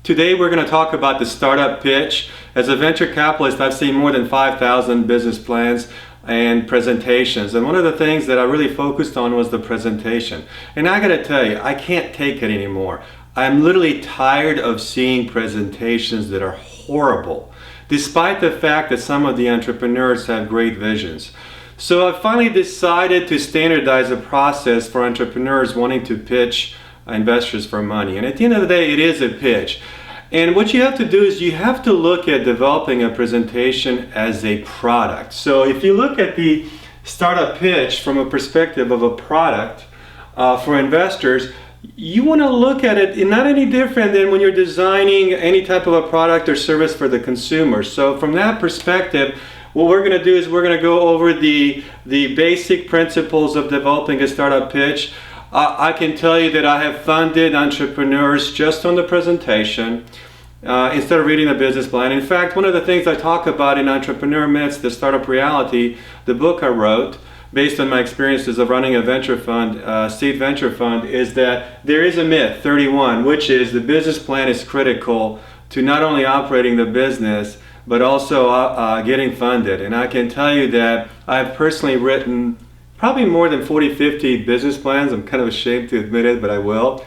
Today we're going to talk about the startup pitch. As a venture capitalist, I've seen more than 5,000 business plans and presentations, and one of the things that I really focused on was the presentation. And I got to tell you, I can't take it anymore. I'm literally tired of seeing presentations that are horrible, despite the fact that some of the entrepreneurs have great visions. So I finally decided to standardize a process for entrepreneurs wanting to pitch investors for money. And at the end of the day, it is a pitch. And what you have to do is you have to look at developing a presentation as a product. So if you look at the startup pitch from a perspective of a product for investors, you want to look at it not any different than when you're designing any type of a product or service for the consumer. So from that perspective, what we're going to do is we're going to go over the basic principles of developing a startup pitch. I can tell you that I have funded entrepreneurs just on the presentation instead of reading the business plan. In fact, one of the things I talk about in Entrepreneur Myths, the Startup Reality, the book I wrote, based on my experiences of running a venture fund, seed venture fund, is that there is a myth, 31, which is the business plan is critical to not only operating the business, but also getting funded. And I can tell you that I've personally written probably more than 40, 50 business plans. I'm kind of ashamed to admit it, but I will.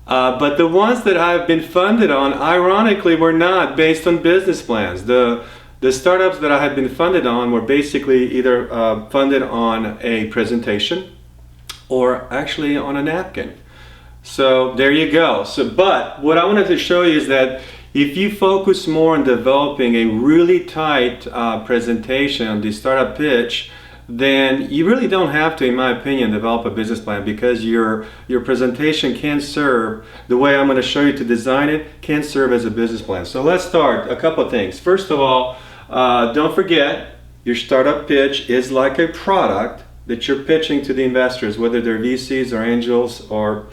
But the ones that I've been funded on, ironically, were not based on business plans. The startups that I had been funded on were basically either funded on a presentation or actually on a napkin. So there you go. But what I wanted to show you is that if you focus more on developing a really tight presentation, the startup pitch, then you really don't have to, in my opinion, develop a business plan, because your presentation can serve, the way I'm going to show you to design it, can serve as a business plan. So let's start. A couple of things. First of all, don't forget, your startup pitch is like a product that you're pitching to the investors, whether they're VCs or angels or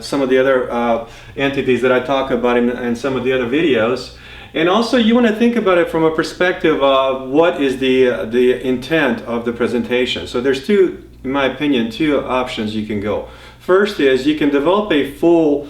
some of the other entities that I talk about in some of the other videos. And also you want to think about it from a perspective of what is the intent of the presentation. So there's two, in my opinion, two options you can go. First is you can develop a full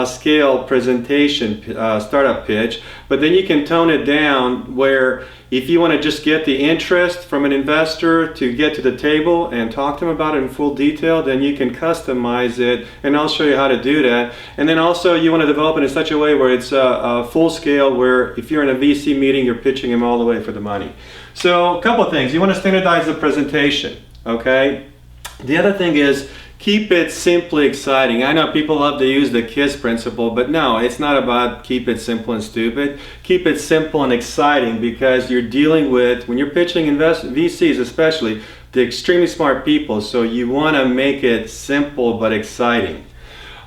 scale presentation startup pitch, but then you can tone it down where if you want to just get the interest from an investor to get to the table and talk to them about it in full detail, then you can customize it, and I'll show you how to do that. And then also you want to develop it in such a way where it's a full scale, where if you're in a VC meeting, you're pitching them all the way for the money. So a couple of things. You want to standardize the presentation, okay? The other thing is, keep it simply exciting. I know people love to use the KISS principle, but no, it's not about keep it simple and stupid. Keep it simple and exciting, because you're dealing with, when you're pitching VCs especially, the extremely smart people, so you want to make it simple but exciting.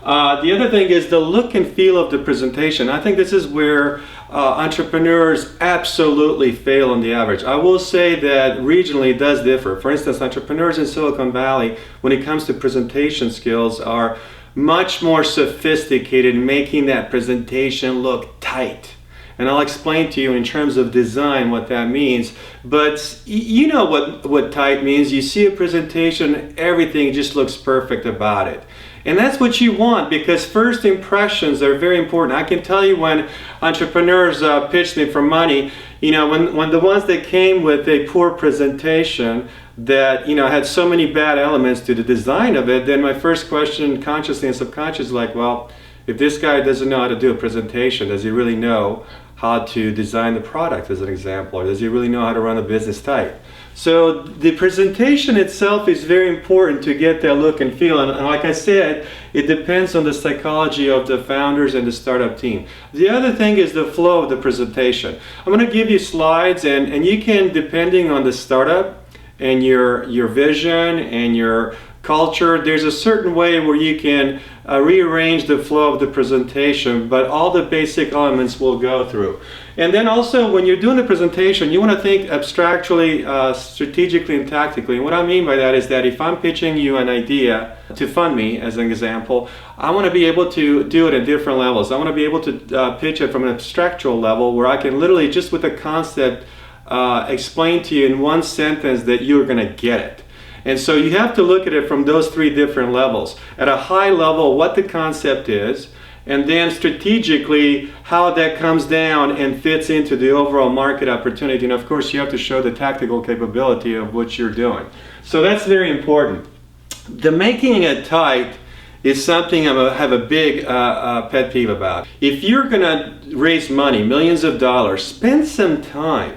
The other thing is the look and feel of the presentation. I think this is where entrepreneurs absolutely fail on the average. I will say that regionally it does differ. For instance, entrepreneurs in Silicon Valley, when it comes to presentation skills, are much more sophisticated in making that presentation look tight. And I'll explain to you in terms of design what that means. But you know what tight means. You see a presentation, everything just looks perfect about it. And that's what you want, because first impressions are very important. I can tell you when entrepreneurs pitch me for money, you know, when the ones that came with a poor presentation that, you know, had so many bad elements to the design of it, then my first question, consciously and subconsciously, is like, well, if this guy doesn't know how to do a presentation, does he really know how to design the product, as an example, or does he really know how to run a business tight? So the presentation itself is very important to get that look and feel. And like I said, it depends on the psychology of the founders and the startup team. The other thing is the flow of the presentation. I'm going to give you slides, and you can, depending on the startup and your vision and your culture, there's a certain way where you can rearrange the flow of the presentation, but all the basic elements will go through. And then also, when you're doing the presentation, you want to think abstractly, strategically, and tactically. And what I mean by that is that if I'm pitching you an idea to fund me, as an example, I want to be able to do it at different levels. I want to be able to pitch it from an abstractual level, where I can literally, just with a concept, explain to you in one sentence that you're going to get it. And so you have to look at it from those three different levels. At a high level, what the concept is, and then strategically how that comes down and fits into the overall market opportunity. And of course, you have to show the tactical capability of what you're doing. So that's very important. The making it tight is something I have a big pet peeve about. If you're gonna raise money, millions of dollars, spend some time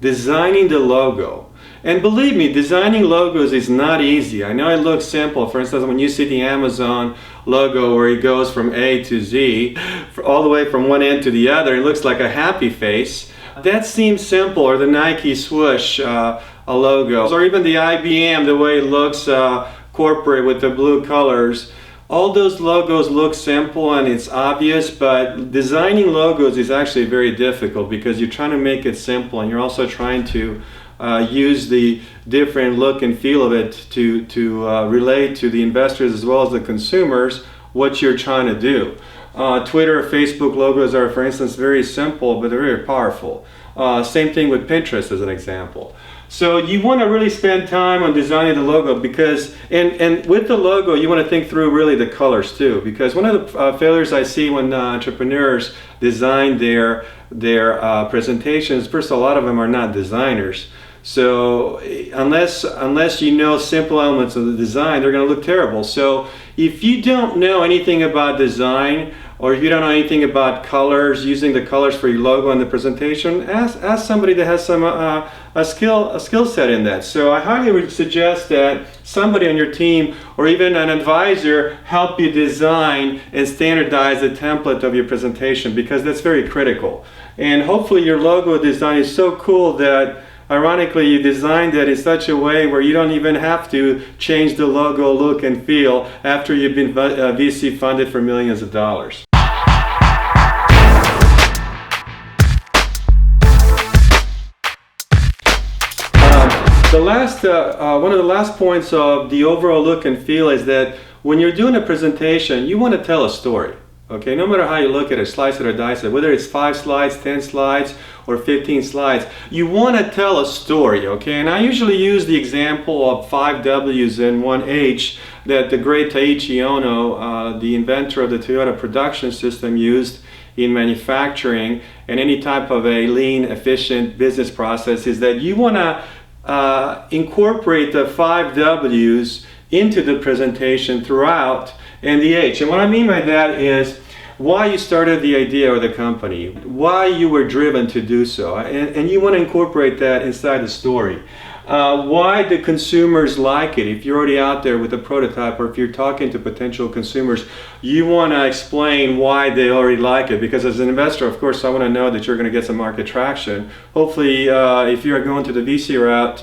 designing the logo. And believe me, designing logos is not easy. I know it looks simple. For instance, when you see the Amazon logo where it goes from A to Z, all the way from one end to the other, it looks like a happy face. That seems simple. Or the Nike swoosh logo, or even the IBM, the way it looks corporate with the blue colors. All those logos look simple and it's obvious, but designing logos is actually very difficult because you're trying to make it simple and you're also trying to use the different look and feel of it to relate to the investors as well as the consumers what you're trying to do. Twitter or Facebook logos are, for instance, very simple, but they're very powerful. Same thing with Pinterest as an example. So you want to really spend time on designing the logo because, and with the logo, you want to think through really the colors too, because one of the failures I see when entrepreneurs design their presentations, first, a lot of them are not designers. So unless you know simple elements of the design, they're going to look terrible. So if you don't know anything about design, or if you don't know anything about colors, using the colors for your logo and the presentation, ask somebody that has some a skill set in that. So I highly would suggest that somebody on your team or even an advisor help you design and standardize the template of your presentation, because that's very critical. And hopefully your logo design is so cool that ironically, you designed it in such a way where you don't even have to change the logo look and feel after you've been VC funded for millions of dollars. One of the last points of the overall look and feel is that when you're doing a presentation, you want to tell a story. Okay, no matter how you look at it, slice it or dice it, whether it's 5 slides, 10 slides, or 15 slides, you want to tell a story, okay? And I usually use the example of 5 W's and 1 H that the great Taiichi Ohno, the inventor of the Toyota production system, used in manufacturing and any type of a lean, efficient business process, is that you want to incorporate the 5 W's into the presentation throughout, and the H. And what I mean by that is why you started the idea or the company, why you were driven to do so, and you want to incorporate that inside the story. Why the consumers like it. If you're already out there with a prototype, or if you're talking to potential consumers, you want to explain why they already like it, because as an investor, of course, I want to know that you're going to get some market traction. Hopefully, if you're going to the VC route,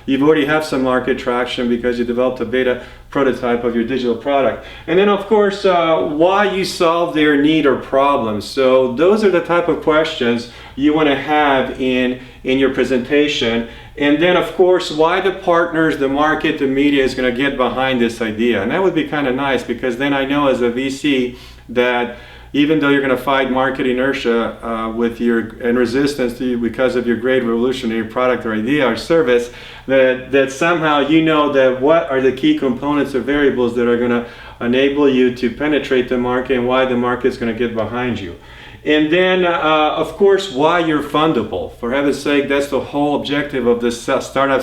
you've already have some market traction because you developed a beta prototype of your digital product. And then of course, why you solve their need or problem. So those are the type of questions you want to have in your presentation. And then of course, why the partners, the market, the media is going to get behind this idea. And that would be kind of nice, because then I know as a VC that even though you're going to fight market inertia with and resistance to you because of your great revolutionary product or idea or service, that somehow you know that what are the key components or variables that are going to enable you to penetrate the market and why the market's going to get behind you. And then, of course, why you're fundable. For heaven's sake, that's the whole objective of this startup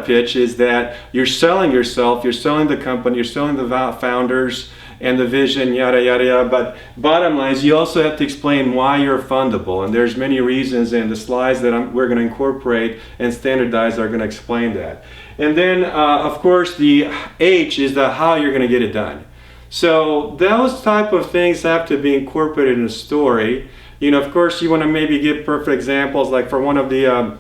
pitch, is that you're selling yourself, you're selling the company, you're selling the founders and the vision, yada, yada, yada. But bottom line is you also have to explain why you're fundable. And there's many reasons, and the slides that we're going to incorporate and standardize are going to explain that. And then, of course, the H is the how you're going to get it done. So those type of things have to be incorporated in a story. You know, of course, you want to maybe give perfect examples. Like for one of the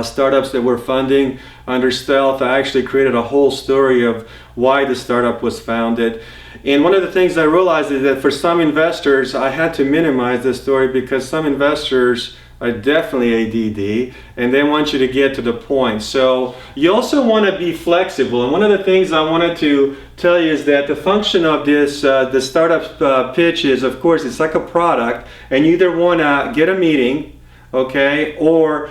startups that we're funding under Stealth, I actually created a whole story of why the startup was founded. And one of the things I realized is that for some investors, I had to minimize the story, because some investors are definitely ADD and they want you to get to the point. So you also want to be flexible. And one of the things I wanted to tell you is that the function of this, the startup pitch is, of course, it's like a product, and you either want to get a meeting, okay, or